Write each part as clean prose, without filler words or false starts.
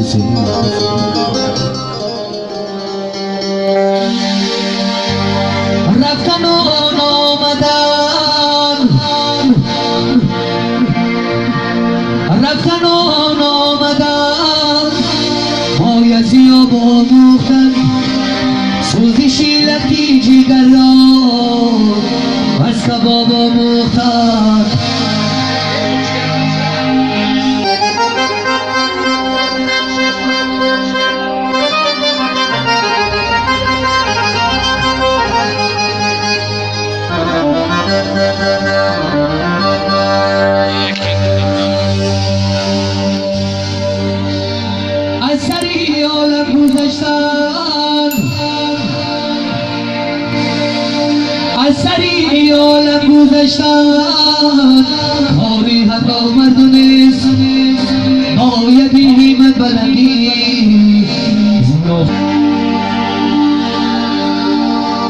رفتن و آمدن، رفتن و آمدن، بایزی و باموختن، سوزشی لکی جگر را از کباب آموختن. از سری عالم گذشتن، از سری عالم گذشتن، کاری حتی مرد نیست، باید همت بلندی.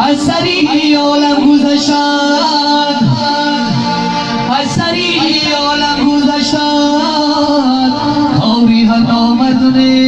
از سری عالم گذشتن، از سری عالم گذشتن، کاری حتی مرد نیست.